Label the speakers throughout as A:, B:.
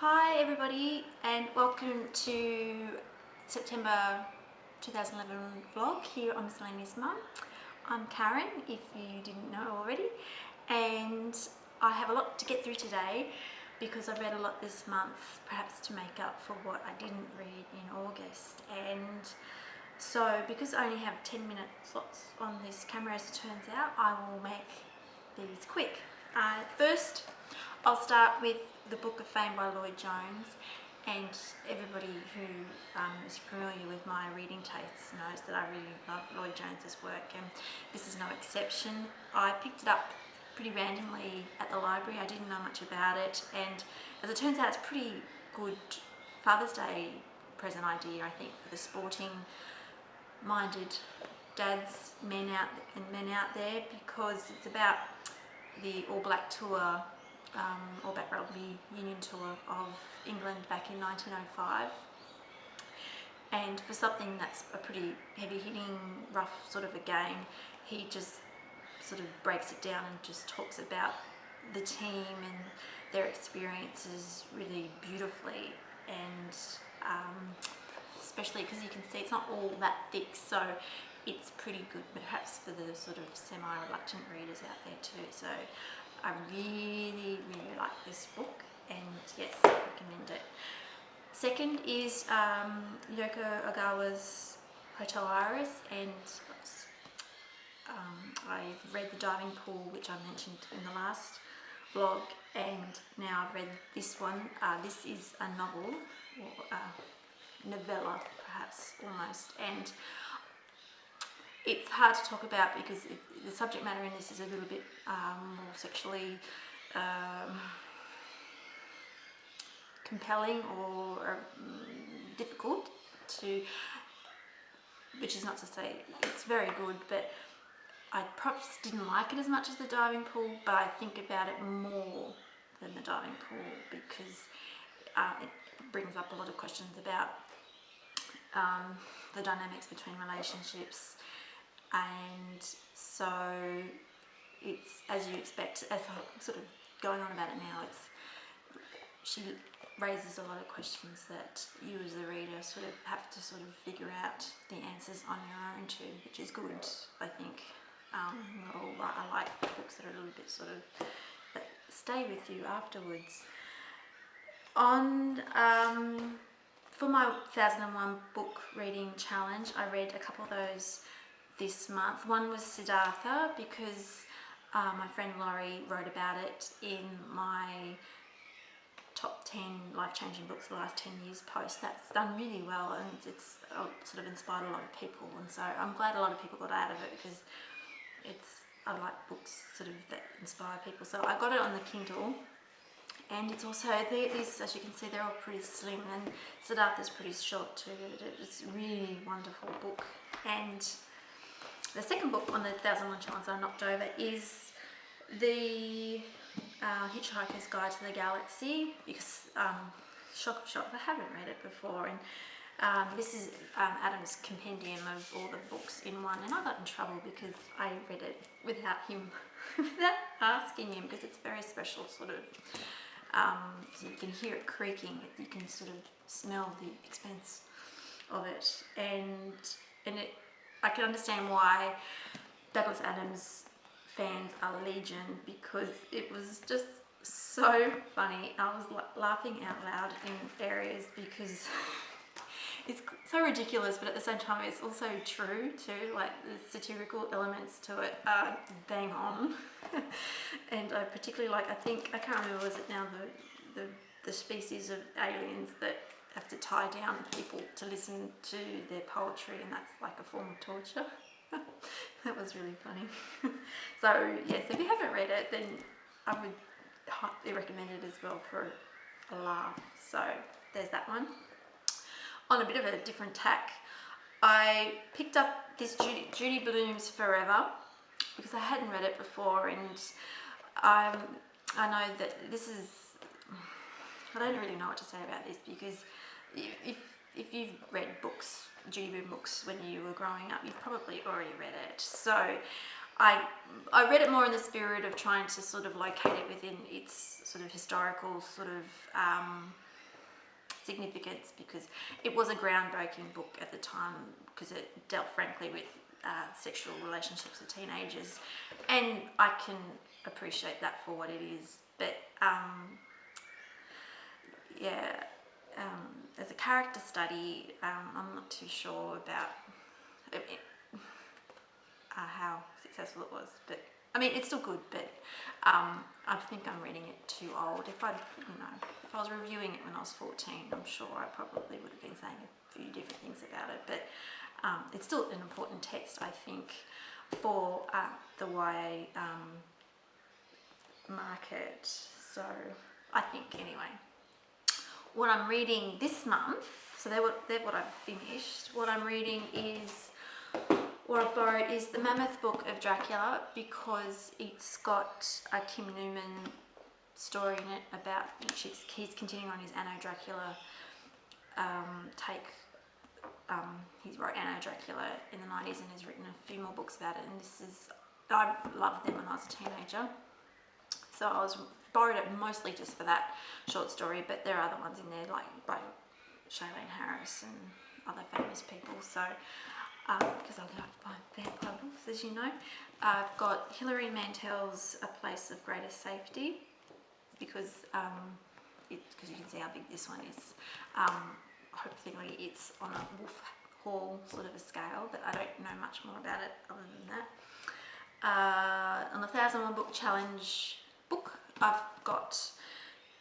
A: Hi everybody and welcome to September 2011 vlog here on Miscellaneous Mum. I'm Karen, if you didn't know already, and I have a lot to get through today because I've read a lot this month, perhaps to make up for what I didn't read in August. And so because I only have 10-minute slots on this camera, as it turns out, I will make these quick. First, I'll start with the Book of Fame by Lloyd Jones, and everybody who is familiar with my reading tastes knows that I really love Lloyd Jones's work, and this is no exception. I picked it up pretty randomly at the library. I didn't know much about it, and as it turns out, it's a pretty good Father's Day present idea, I think, for the sporting minded dads, men out there, because it's about the All Black tour, All Black Rugby Union tour of England back in 1905, and for something that's a pretty heavy-hitting, rough sort of a game, he just sort of breaks it down and just talks about the team and their experiences really beautifully, and especially because you can see it's not all that thick, so it's pretty good perhaps for the sort of semi-reluctant readers out there too. So I really like this book, and yes, I recommend it. Second is Yoko Ogawa's Hotel Iris, and I've read The Diving Pool, which I mentioned in the last vlog, and now I've read this one. This is a novel, or novella perhaps, almost, and it's hard to talk about because the subject matter in this is a little bit more sexually compelling or difficult to, which is not to say it's very good, but I perhaps didn't like it as much as The Diving Pool, but I think about it more than The Diving Pool because it brings up a lot of questions about the dynamics between relationships, and so it's, as you expect, as I'm sort of going on about it now, she raises a lot of questions that you as the reader sort of have to sort of figure out the answers on your own too, which is good, I think. I like books that are a little bit sort of that stay with you afterwards. For my 1001 book reading challenge, I read a couple of those this month. One was Siddhartha because my friend Laurie wrote about it in my top 10 life-changing books of the last 10 years post. That's done really well, and it's sort of inspired a lot of people, and so I'm glad a lot of people got out of it because I like books sort of that inspire people. So I got it on the Kindle, and it's also, these, as you can see, they're all pretty slim, and Siddhartha's pretty short too. It's a really wonderful book. And the second book on the 1001 Challenge I knocked over is the Hitchhiker's Guide to the Galaxy, because shock of shocks, I haven't read it before, and this is Adam's compendium of all the books in one, and I got in trouble because I read it without him, without asking him, because it's very special sort of, so you can hear it creaking, you can sort of smell the expense of it, and I can understand why Douglas Adams fans are legion, because it was just so funny. I was laughing out loud in areas because it's so ridiculous, but at the same time it's also true too. Like the satirical elements to it are bang on. And I particularly like, I can't remember, was it now the species of aliens that have to tie down people to listen to their poetry, and that's like a form of torture. That was really funny. So yes, if you haven't read it, then I would highly recommend it as well for a laugh. So there's that one. On a bit of a different tack, I picked up this Judy Bloom's Forever because I hadn't read it before, and I know that this is, I don't really know what to say about this, because if you've read books, Judy Blume books, when you were growing up, you've probably already read it. So I read it more in the spirit of trying to sort of locate it within its sort of historical sort of significance because it was a groundbreaking book at the time, because it dealt frankly with sexual relationships with teenagers, and I can appreciate that for what it is. But yeah, as a character study, I'm not too sure about how successful it was, but I mean it's still good. But I think I'm reading it too old. If I was reviewing it when I was 14, I'm sure I probably would have been saying a few different things about it. But it's still an important text, I think, for the YA market. So I think anyway. What I'm reading this month, so they're what I've finished. What I'm reading is, what I've borrowed is the Mammoth Book of Dracula, because it's got a Kim Newman story in it about, he's continuing on his Anno Dracula take. He wrote Anno Dracula in the 90s and has written a few more books about it, and I loved them when I was a teenager. So I borrowed it mostly just for that short story, but there are other ones in there like by Shailene Harris and other famous people. So, because I like vampire books, as you know. I've got Hilary Mantel's A Place of Greatest Safety, because you can see how big this one is. Hopefully it's on a Wolf Hall sort of a scale, but I don't know much more about it other than that. On the 1001 Book Challenge book, I've got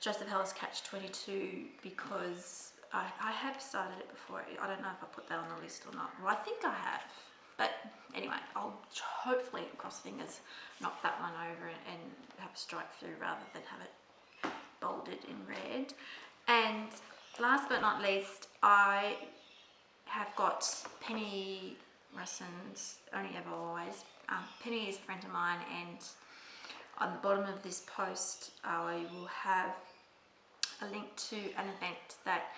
A: Joseph Heller's Catch-22, because I have started it before. I don't know if I put that on the list or not. Well, I think I have. But anyway, I'll hopefully, cross fingers, knock that one over and have a strike through rather than have it bolded in red. And last but not least, I have got Penny Russon's Only Ever Always. Penny is a friend of mine, and on the bottom of this post I will have a link to an event that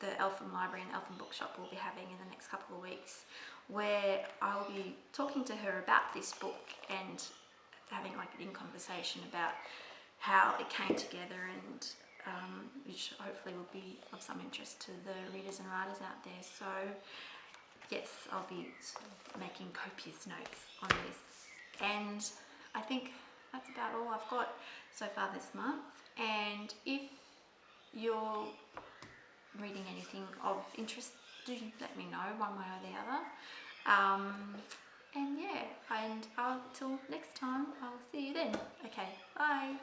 A: the Eltham Library and Eltham Bookshop will be having in the next couple of weeks, where I'll be talking to her about this book and having like an in-conversation about how it came together, and which hopefully will be of some interest to the readers and writers out there. So yes, I'll be making copious notes on this, and I think that's about all I've got so far this month. And if you're reading anything of interest, do let me know one way or the other. And yeah, and until next time, I'll see you then. Okay, bye.